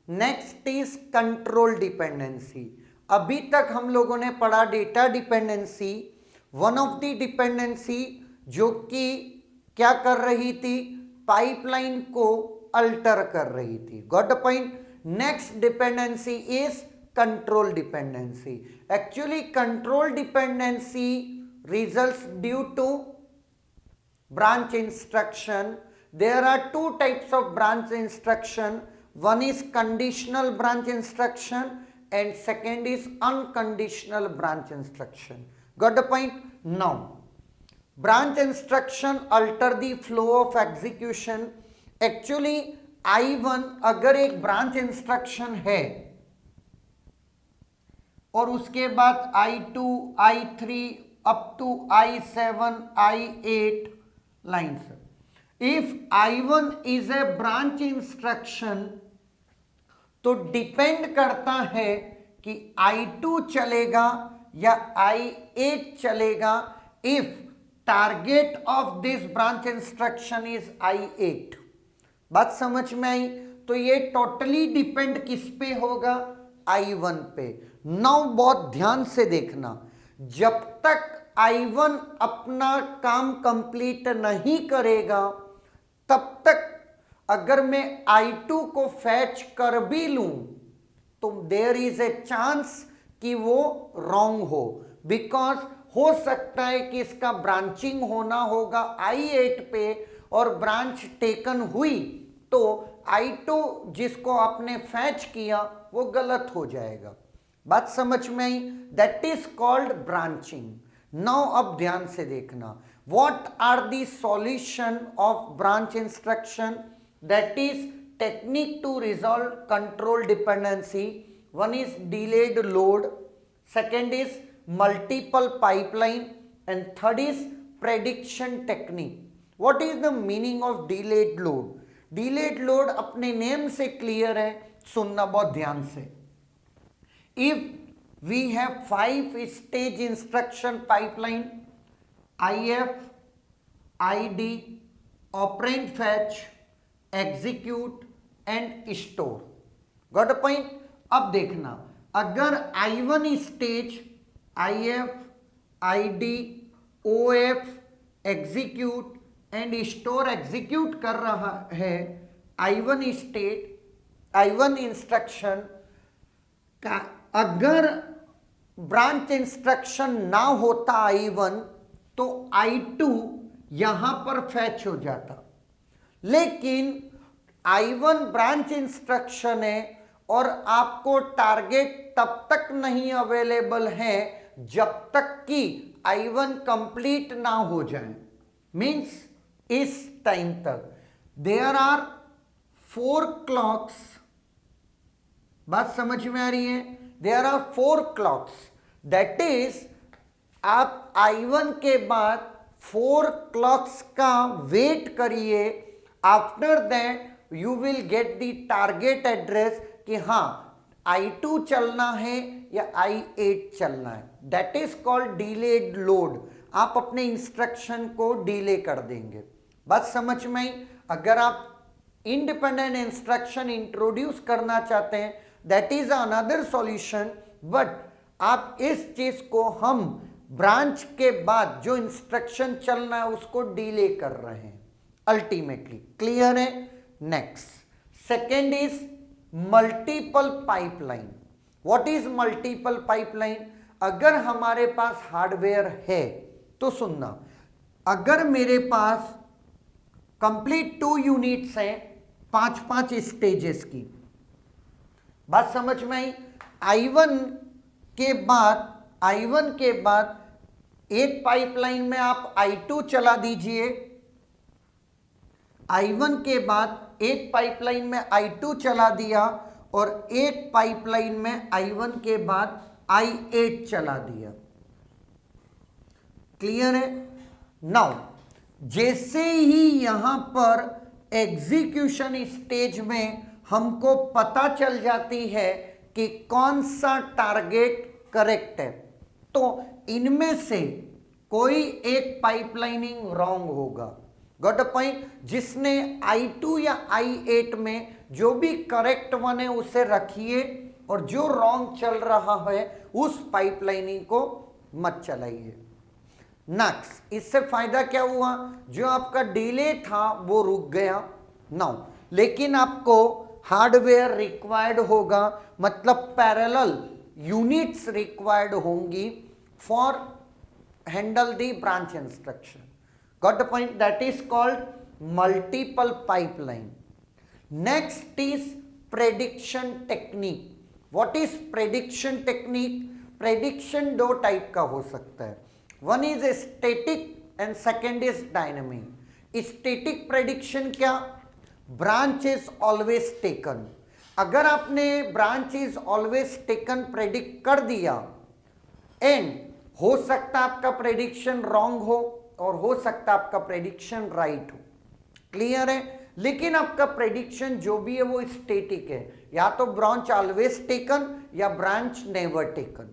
Next is control dependency. अभी तक हम लोगों ने पढ़ा data dependency, one of the dependency जो कि क्या कर रही थी, पाइपलाइन को अल्टर कर रही थी। Got the point. Next dependency is control dependency. Actually control dependency results due to branch instruction. There are two types of branch instruction. One is conditional branch instruction and second is unconditional branch instruction. Got the point? Now, branch instruction alter the flow of execution. Actually I1 अगर एक branch instruction है और उसके बाद I2, I3 up to I7, I8 lines. If I1 is a branch instruction तो depend करता है कि I2 चलेगा या I8 चलेगा if target of this branch instruction is I8। बात समझ में आई? तो ये टोटली डिपेंड किस पे होगा, I1 पे। नाउ बहुत ध्यान से देखना, जब तक I1 अपना काम कंप्लीट नहीं करेगा तब तक अगर मैं I2 को फैच कर भी लूं तो देयर इज ए चांस कि वो रॉन्ग हो, बिकॉज हो सकता है कि इसका ब्रांचिंग होना होगा I8 पे और ब्रांच टेकन हुई तो I2 जिसको आपने फैच किया वो गलत हो जाएगा। बात समझ में आई? That is called branching. Now अब ध्यान से देखना, what are the solution of branch instruction, that is technique to resolve control dependency. One is delayed load, second is multiple pipeline and third is prediction technique. What is the meaning of delayed load? Delayed load अपने name से clear है, सुनना बहुत ध्यान से। If we have 5 stage instruction pipeline, IF, ID, operand fetch, execute and store. Got a point? अब देखना, अगर I1 stage IF, ID, OF, execute and store execute कर रहा है, I1 स्टेट, I1 इंस्ट्रक्शन का अगर ब्रांच इंस्ट्रक्शन ना होता I1 तो I2 यहां पर फैच हो जाता, लेकिन I1 ब्रांच इंस्ट्रक्शन है और आपको टारगेट तब तक नहीं अवेलेबल है जब तक कि I1 कंप्लीट ना हो जाए, मींस इस टाइम तक। देयर आर 4 क्लॉक्स, बात समझ में आ रही है? There are 4 clocks, that is आप I1 के बाद 4 क्लॉक्स का वेट करिए, after that you will get the target address कि हाँ I2 चलना है या I8 चलना है। That is called delayed load. आप अपने इंस्ट्रक्शन को डिले कर देंगे। बात समझ में आई? अगर आप इंडिपेंडेंट इंस्ट्रक्शन इंट्रोड्यूस करना चाहते हैं that is another solution, but आप इस चीज को हम ब्रांच के बाद जो इंस्ट्रक्शन चलना है उसको डिले कर रहे हैं अल्टीमेटली। क्लियर है? Next, second is multiple pipeline. What is multiple pipeline? अगर हमारे पास हार्डवेयर है तो सुनना, अगर मेरे पास कंप्लीट 2 यूनिट्स हैं 5-5 स्टेजेस की, बात समझ में आई? I1 के बाद एक पाइपलाइन में आप I2 चला दीजिए, I1 के बाद एक पाइपलाइन में I2 चला दिया और एक पाइपलाइन में I1 के बाद I8 चला दिया। क्लियर है? नाउ जैसे ही यहां पर एग्जीक्यूशन स्टेज में हमको पता चल जाती है कि कौन सा टारगेट करेक्ट है, तो इनमें से कोई एक पाइपलाइनिंग रॉन्ग होगा। Got a point? जिसने I2 या I8 में जो भी करेक्ट वन है उसे रखिए और जो रॉन्ग चल रहा है उस पाइपलाइनिंग को मत चलाइए। नेक्स्ट, इससे फायदा क्या हुआ, जो आपका डिले था वो रुक गया। नाउ लेकिन आपको हार्डवेयर रिक्वायर्ड होगा, मतलब पैरेलल यूनिट्स रिक्वायर्ड होंगी for handle the branch instruction. Got the point? That is called multiple pipeline. Next is prediction technique. What is prediction technique? Prediction दो टाइप का हो सकता है, one is static and second is dynamic. Static prediction क्या? Branch is always taken. अगर आपने branch is always taken predict कर दिया, एंड हो सकता आपका प्रेडिक्शन रॉन्ग हो और हो सकता आपका प्रेडिक्शन राइट हो, क्लियर है? लेकिन आपका प्रेडिक्शन जो भी है वो स्टैटिक है, या तो ब्रांच ऑलवेज टेकन या ब्रांच नेवर टेकन,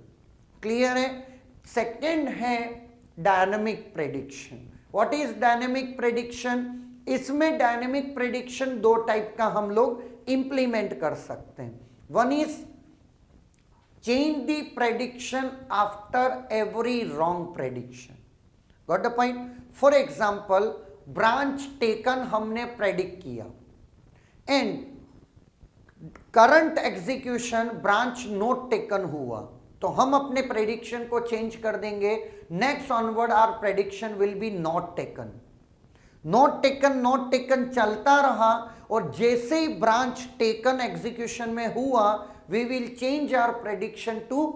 क्लियर है? सेकेंड है dynamic prediction. What is dynamic prediction? इसमें डायनेमिक प्रेडिक्शन दो टाइप का हम लोग इंप्लीमेंट कर सकते हैं। One is change the prediction after every wrong prediction. Got the point? For example, branch taken हमने प्रेडिक्ट किया and current execution branch not taken हुआ, तो हम अपने प्रेडिक्शन को चेंज कर देंगे। Next onward our prediction will be not taken. Not taken चलता रहा, और जैसे ही ब्रांच टेकन एग्जीक्यूशन में हुआ, we will change our prediction to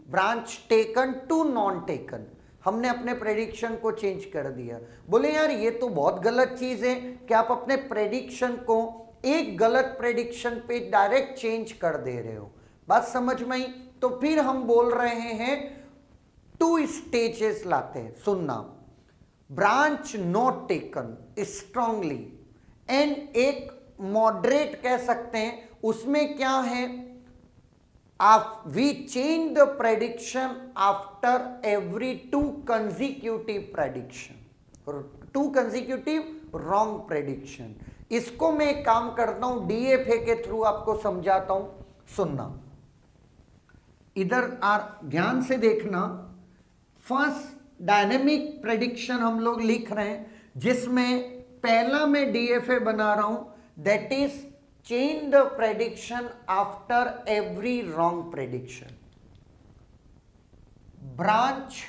branch taken to non taken. हमने अपने प्रेडिक्शन को चेंज कर दिया। बोले यार ये तो बहुत गलत चीज है कि आप अपने प्रेडिक्शन को एक गलत प्रेडिक्शन पे डायरेक्ट चेंज कर दे रहे हो। बात समझ में आई? तो फिर हम बोल रहे हैं टू स्टेजेस लाते हैं, सुनना। Branch not taken strongly and एक मॉडरेट कह सकते हैं। उसमें क्या है, आप we change the prediction after every two consecutive prediction, two consecutive wrong prediction. इसको मैं एक काम करता हूं, डीएफए के थ्रू आपको समझाता हूं, सुनना। इधर ध्यान से देखना। फर्स्ट डायनेमिक प्रेडिक्शन हम लोग लिख रहे हैं, जिसमें पहला मैं डीएफए बना रहा हूं, that is change the prediction after every wrong prediction. Branch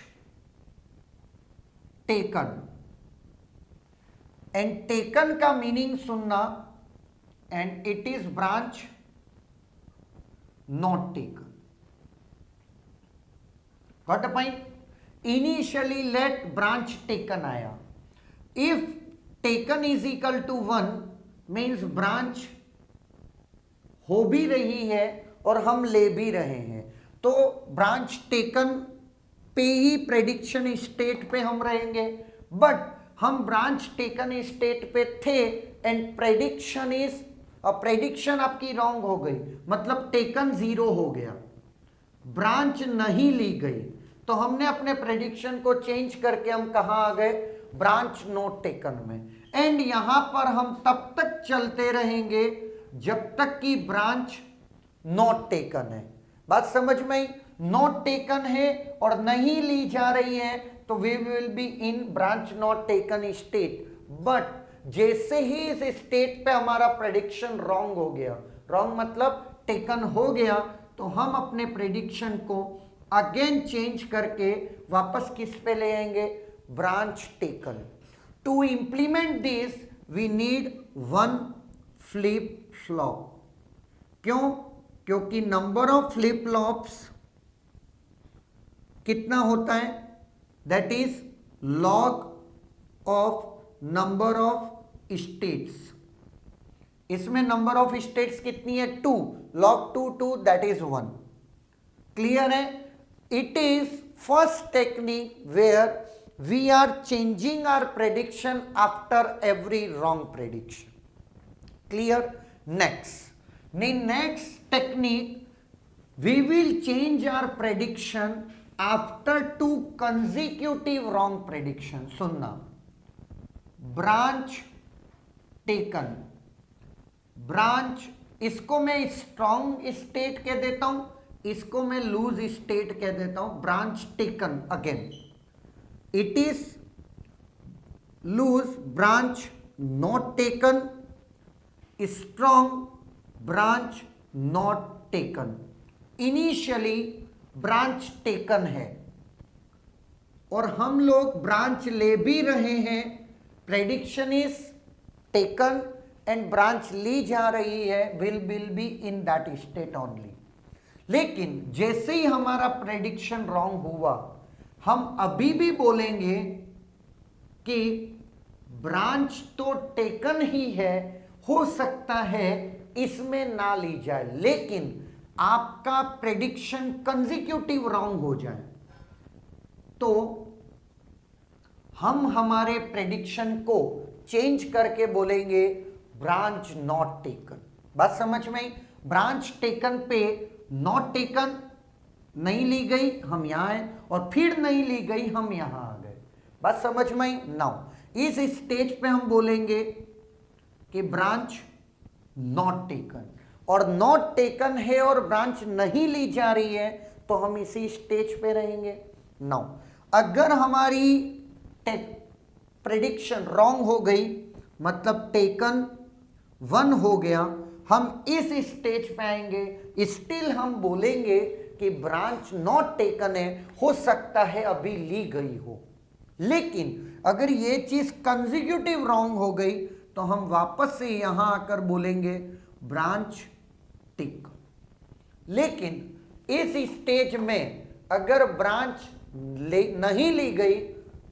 taken, and taken का मीनिंग सुनना, and it is branch not taken. Got the point? Initially let branch taken आया, if taken is equal to 1 means branch हो भी रही है और हम ले भी रहे हैं, तो ब्रांच टेकन पे ही प्रेडिक्शन स्टेट पे हम रहेंगे। बट हम ब्रांच टेकन स्टेट पे थे एंड प्रेडिक्शन आपकी रॉन्ग हो गई, मतलब टेकन 0 हो गया, ब्रांच नहीं ली गई, तो हमने अपने प्रेडिक्शन को चेंज करके हम कहाँ आ गए, ब्रांच नॉट टेकन में। एंड यहां पर हम तब तक चलते रहेंगे जब तक कि ब्रांच नॉट टेकन है। बात समझ में आई? नॉट टेकन है और नहीं ली जा रही है, तो we will be in branch not taken state. But जैसे ही इस स्टेट पे हमारा प्रेडिक्शन रॉन्ग हो गया, रॉन्ग मतलब टेकन हो गया, तो हम अपने प्रेडिक्शन को अगेन चेंज करके वापस किस पे ले आएंगे, branch taken. To implement this we need one flip flop. क्यों? क्योंकि नंबर ऑफ फ्लिप फ्लॉप्स कितना होता है, that is log of number of states. इसमें नंबर ऑफ स्टेट्स कितनी है, 2, लॉग 2 दैट इज 1। क्लियर है? It is first technique where we are changing our prediction after every wrong prediction. Clear? next technique, we will change our prediction after 2 consecutive wrong prediction. सुनना, branch taken, branch इसको मैं strong state कह देता हूं, इसको मैं loose state कह देता हूं। Branch taken, again it is loose branch not taken, strong branch not taken. Initially branch taken है और हम लोग ब्रांच ले भी रहे हैं, prediction is taken and branch ली जा रही है, will be in that state only. लेकिन जैसे ही हमारा प्रेडिक्शन रॉन्ग हुआ, हम अभी भी बोलेंगे कि ब्रांच तो टेकन ही है, हो सकता है इसमें ना ली जाए, लेकिन आपका प्रेडिक्शन कंसेक्यूटिव रॉन्ग हो जाए तो हम हमारे प्रेडिक्शन को चेंज करके बोलेंगे ब्रांच नॉट टेकन। बात समझ में आई? ब्रांच टेकन पे नॉट टेकन नहीं ली गई, हम यहां आए, और फिर नहीं ली गई, हम यहां आ गए। बात समझ में आई? नाउ इस स्टेज पे हम बोलेंगे कि ब्रांच नॉट टेकन, और नॉट टेकन है और ब्रांच नहीं ली जा रही है तो हम इसी स्टेज पे रहेंगे। नाउ अगर हमारी प्रेडिक्शन रॉन्ग हो गई, मतलब टेकन 1 हो गया, हम इस स्टेज पे आएंगे, स्टिल हम बोलेंगे कि ब्रांच नॉट टेकन है, हो सकता है अभी ली गई हो। लेकिन अगर ये चीज कंसेक्यूटिव रॉन्ग हो गई तो हम वापस से यहां आकर बोलेंगे ब्रांच टेकन। लेकिन इस स्टेज में अगर ब्रांच नहीं ली गई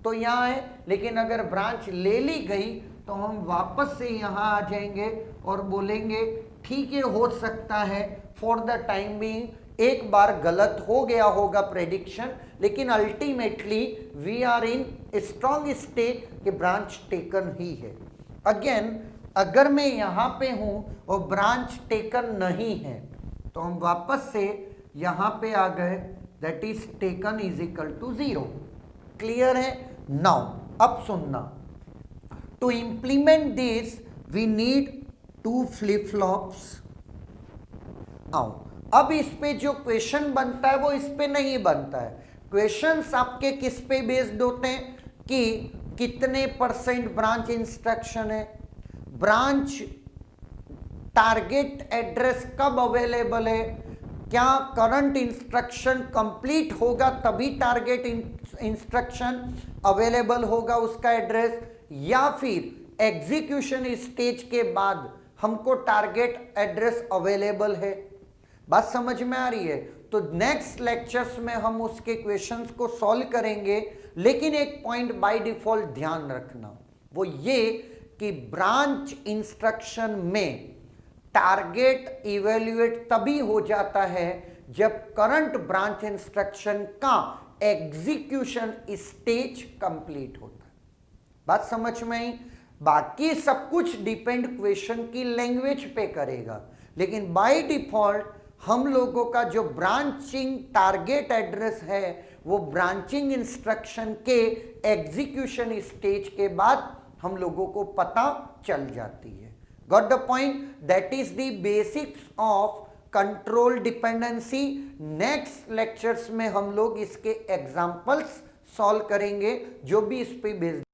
तो यहां है, लेकिन अगर ब्रांच ले ली गई तो हम वापस से यहां आ जाएंगे और बोलेंगे ठीक है, हो सकता है फॉर द टाइम बीइंग एक बार गलत हो गया होगा प्रेडिक्शन, लेकिन ultimately we are in strong state कि ब्रांच टेकन ही है। अगेन अगर मैं यहां पे हूं और ब्रांच टेकन नहीं है तो हम वापस से यहां पे आ गए, that is taken is equal to 0। Clear है? नाउ अब सुनना, to implement this we need 2 flip flops. आओ अब इस पे जो क्वेश्चन बनता है वो इस पे नहीं बनता है। क्वेश्चंस आपके किस पे बेस्ड होते हैं कि कितने % ब्रांच इंस्ट्रक्शन है, ब्रांच टारगेट एड्रेस कब अवेलेबल है, क्या करंट इंस्ट्रक्शन कंप्लीट होगा तभी टारगेट इंस्ट्रक्शन अवेलेबल होगा उसका एड्रेस, या फिर एग्जीक्यूशन स्टेज के बाद हमको टारगेट एड्रेस अवेलेबल है। बात समझ में आ रही है? तो नेक्स्ट लेक्चर्स में हम उसके क्वेश्चंस को सॉल्व करेंगे, लेकिन एक पॉइंट बाय डिफॉल्ट ध्यान रखना, वो ये कि ब्रांच इंस्ट्रक्शन में टारगेट इवेल्युएट तभी हो जाता है जब करंट ब्रांच इंस्ट्रक्शन का एग्जीक्यूशन स्टेज कंप्लीट होता है। बात समझ में आई? बाकी सब कुछ डिपेंड क्वेश्चन की लैंग्वेज पे करेगा, लेकिन बाय डिफॉल्ट हम लोगों का जो ब्रांचिंग टारगेट एड्रेस है वो ब्रांचिंग इंस्ट्रक्शन के एग्जीक्यूशन स्टेज के बाद हम लोगों को पता चल जाती है। Got the point? That is the basics of control dependency. Next lectures में हम लोग इसके एग्जांपल्स सॉल्व करेंगे जो भी इस पे बेस्ड